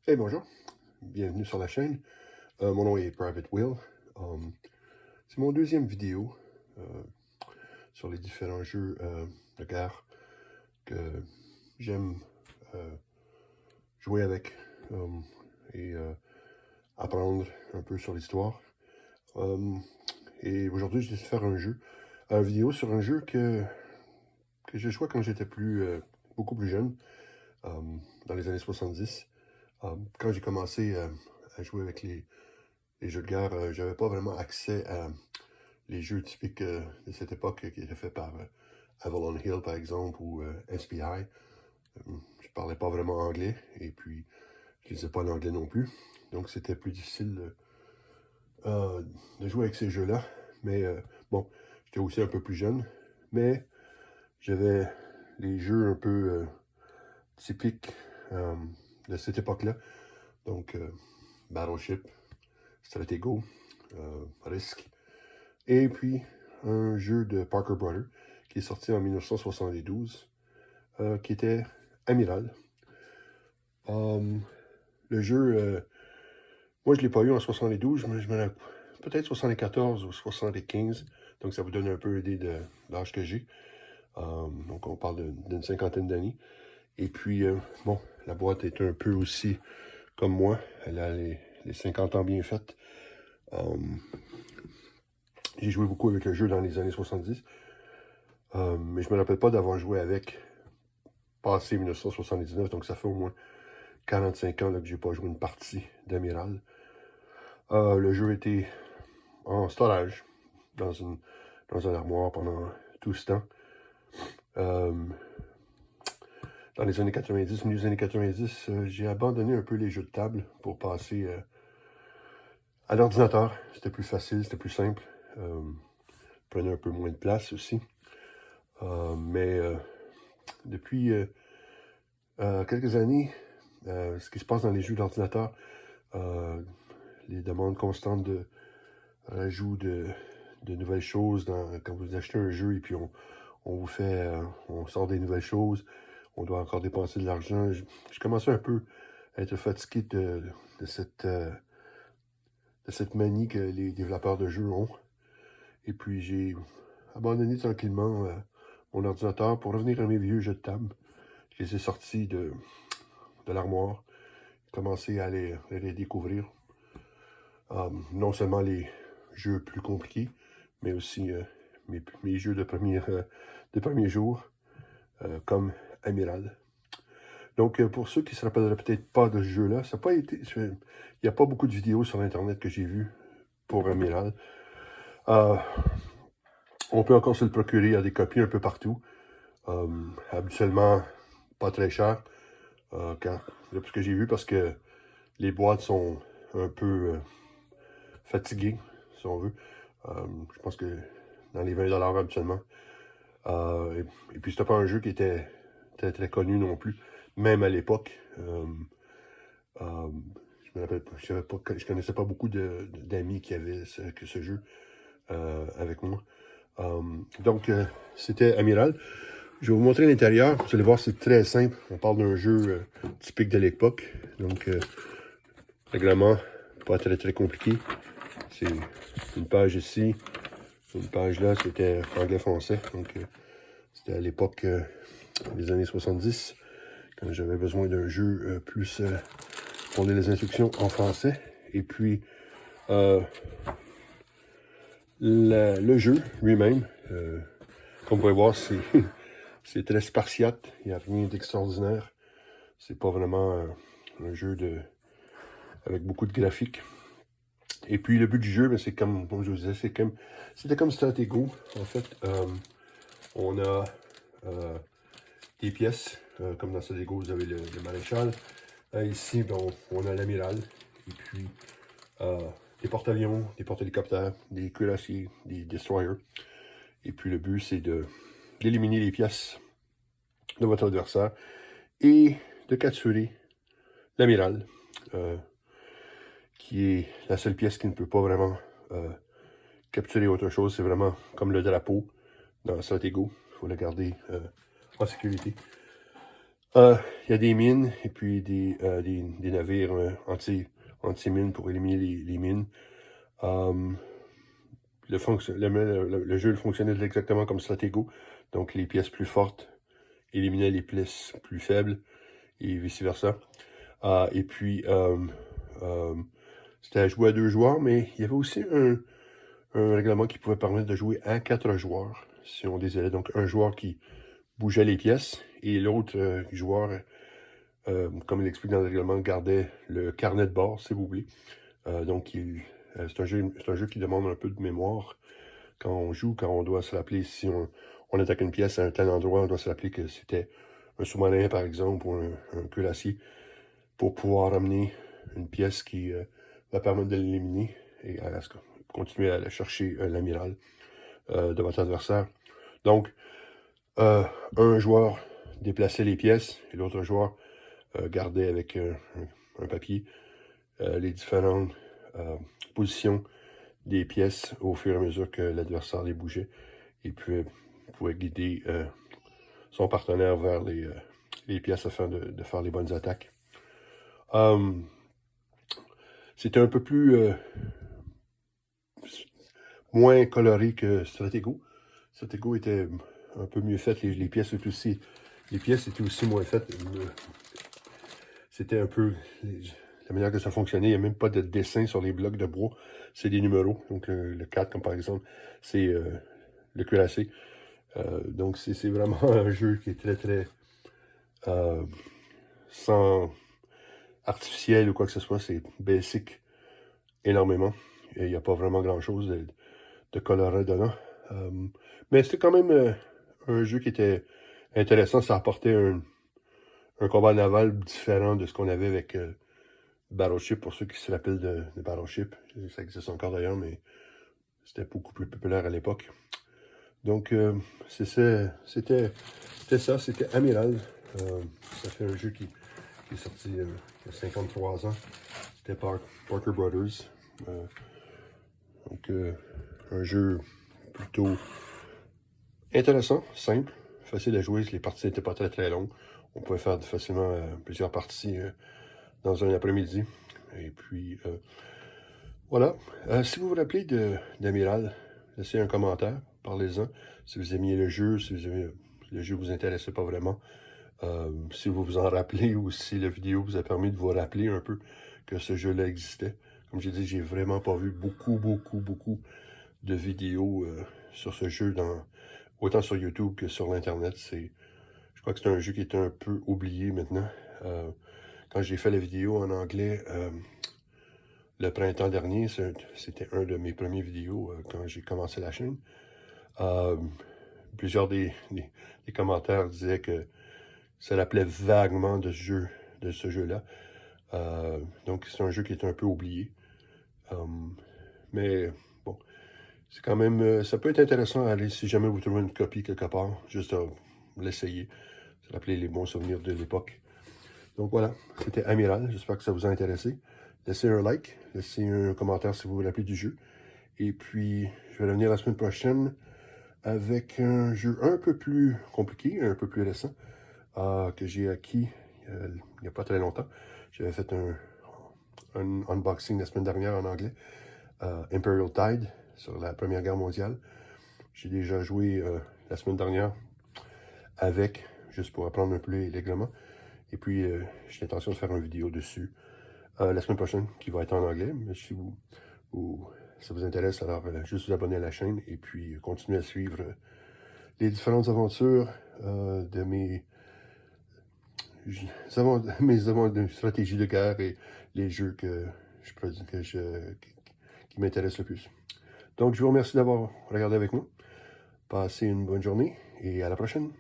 Hey, bonjour, bienvenue sur la chaîne. Mon nom est Private Will. C'est mon deuxième vidéo sur les différents jeux de guerre que j'aime jouer avec et apprendre un peu sur l'histoire. Et aujourd'hui, je décide de faire une vidéo sur un jeu que j'ai joué quand j'étais beaucoup plus jeune, dans les années 70. Quand j'ai commencé à jouer avec les jeux de guerre, j'avais pas vraiment accès à les jeux typiques de cette époque qui étaient faits par Avalon Hill, par exemple, ou SPI. Je parlais pas vraiment anglais, et puis je lisais pas l'anglais non plus. Donc c'était plus difficile de jouer avec ces jeux-là. Mais bon, j'étais aussi un peu plus jeune, mais j'avais les jeux un peu typiques de cette époque-là. Donc Battleship, Stratego, Risk, et puis un jeu de Parker Brothers qui est sorti en 1972, qui était Amiral. Le jeu, moi je ne l'ai pas eu en 72, mais peut-être 74 ou 75, donc ça vous donne un peu idée de l'âge que j'ai. Donc on parle d'une cinquantaine d'années. Et puis, bon, la boîte est un peu aussi comme moi, elle a les 50 ans bien faites. J'ai joué beaucoup avec le jeu dans les années 70, mais je ne me rappelle pas d'avoir joué avec passé 1979, donc ça fait au moins 45 ans là, que j'ai pas joué une partie d'Amiral. Le jeu était en storage dans un armoire pendant tout ce temps. Dans les années 90, milieu des années 90, j'ai abandonné un peu les jeux de table pour passer à l'ordinateur. C'était plus facile, c'était plus simple. Prenait un peu moins de place aussi. Mais depuis quelques années, ce qui se passe dans les jeux d'ordinateur, les demandes constantes de rajout de nouvelles choses quand vous achetez un jeu et puis on vous fait, on sort des nouvelles choses, on doit encore dépenser de l'argent. Je commençais un peu à être fatigué de cette manie que les développeurs de jeux ont. Et puis j'ai abandonné tranquillement mon ordinateur pour revenir à mes vieux jeux de table. Je les ai sortis de l'armoire, commencé à les découvrir. Non seulement les jeux plus compliqués, mais aussi mes jeux de premier jour, comme Amiral. Donc, pour ceux qui ne se rappelleraient peut-être pas de ce jeu-là, ça n'a pas été. Il n'y a pas beaucoup de vidéos sur Internet que j'ai vues pour Amiral. On peut encore se le procurer à des copies un peu partout. Habituellement, pas très cher. Ce que j'ai vu, parce que les boîtes sont un peu fatiguées, si on veut. Je pense que dans les 20$ habituellement. Et puis, c'était pas un jeu qui était très, très connu non plus, même à l'époque. Je me rappelle pas, je connaissais pas beaucoup d'amis qui avaient ce jeu avec moi. Donc, c'était Amiral. Je vais vous montrer l'intérieur. Vous allez voir, c'est très simple. On parle d'un jeu typique de l'époque. Donc, règlement, pas très très compliqué. C'est une page ici, une page là, c'était anglais-français. Donc, c'était à l'époque des années 70, quand j'avais besoin d'un jeu plus pour lire les instructions en français. Et puis, le jeu lui-même, comme vous pouvez voir, c'est très spartiate. Il n'y a rien d'extraordinaire. C'est pas vraiment un jeu avec beaucoup de graphiques. Et puis le but du jeu, ben, c'est comme je vous disais, c'était comme Stratego. En fait, on a des pièces, comme dans Stratego, vous avez le maréchal. Ici, ben, on a l'amiral. Et puis des porte-avions, des porte-hélicoptères, des cuirassiers, des destroyers. Et puis le but, c'est d'éliminer les pièces de votre adversaire et de capturer l'amiral, qui est la seule pièce qui ne peut pas vraiment capturer autre chose. C'est vraiment comme le drapeau dans Stratego. Il faut le garder en sécurité. Il y a des mines et puis des navires anti-mines pour éliminer les mines. Le jeu fonctionnait exactement comme Stratego. Donc les pièces plus fortes éliminaient les pièces plus faibles et vice-versa. Et puis c'était à jouer à 2 joueurs, mais il y avait aussi un règlement qui pouvait permettre de jouer à 4 joueurs, si on désirait. Donc un joueur qui bougeait les pièces et l'autre joueur, comme il explique dans le règlement, gardait le carnet de bord, si vous voulez. Donc c'est un jeu qui demande un peu de mémoire quand on joue, quand on doit se rappeler si on attaque une pièce à un tel endroit, on doit se rappeler que c'était un sous-marin, par exemple, ou un cuirassier, pour pouvoir amener une pièce qui va permettre de l'éliminer et continuer à aller chercher l'amiral de votre adversaire. Donc, un joueur déplaçait les pièces et l'autre joueur gardait avec un papier les différentes positions des pièces au fur et à mesure que l'adversaire les bougeait et pouvait guider son partenaire vers les pièces afin de faire les bonnes attaques. C'était un peu plus moins coloré que Stratego. Stratego était un peu mieux fait. Les pièces étaient aussi moins faites. C'était un peu la manière que ça fonctionnait. Il n'y a même pas de dessin sur les blocs de bois. C'est des numéros. Donc le 4, comme par exemple, c'est le cuirassé. Donc c'est vraiment un jeu qui est très, très sans artificiel ou quoi que ce soit. C'est basic énormément. Il n'y a pas vraiment grand-chose de coloré dedans. Mais c'était quand même un jeu qui était intéressant. Ça apportait un combat naval différent de ce qu'on avait avec Battleship, pour ceux qui se rappellent de Battleship. Ça existe encore d'ailleurs, mais c'était beaucoup plus populaire à l'époque. Donc, c'était ça, c'était Amiral. Ça fait un jeu qui est sorti il y a 53 ans. C'était par Parker Brothers. Donc, un jeu plutôt intéressant, simple, facile à jouer. Les parties n'étaient pas très très longues. On pouvait faire facilement plusieurs parties dans un après-midi. Et puis, voilà. Si vous vous rappelez d'Amiral, laissez un commentaire, parlez-en. Si vous aimiez le jeu, si le jeu vous intéressait pas vraiment, si vous vous en rappelez ou si la vidéo vous a permis de vous rappeler un peu que ce jeu-là existait. Comme j'ai dit, j'ai vraiment pas vu beaucoup de vidéos sur ce jeu, autant sur YouTube que sur l'Internet. Je crois que c'est un jeu qui est un peu oublié maintenant. Quand j'ai fait la vidéo en anglais le printemps dernier, c'était un de mes premiers vidéos quand j'ai commencé la chaîne. Plusieurs des commentaires disaient que ça rappelait vaguement de ce jeu-là. Donc c'est un jeu qui est un peu oublié. Mais bon, c'est quand même, ça peut être intéressant à aller, si jamais vous trouvez une copie quelque part, juste à l'essayer. Ça rappelait les bons souvenirs de l'époque. Donc voilà, c'était Amiral. J'espère que ça vous a intéressé. Laissez un like, laissez un commentaire si vous vous rappelez du jeu. Et puis, je vais revenir la semaine prochaine avec un jeu un peu plus compliqué, un peu plus récent, que j'ai acquis il n'y a pas très longtemps. J'avais fait un unboxing la semaine dernière en anglais, Imperial Tide, sur la Première Guerre mondiale. J'ai déjà joué la semaine dernière avec, juste pour apprendre un peu les règlements. Et puis, j'ai l'intention de faire une vidéo dessus la semaine prochaine, qui va être en anglais. Mais si ça vous intéresse, alors juste vous abonner à la chaîne et puis continuer à suivre les différentes aventures de mes stratégies de guerre et les jeux qui m'intéressent le plus. Donc, je vous remercie d'avoir regardé avec moi. Passez une bonne journée et à la prochaine.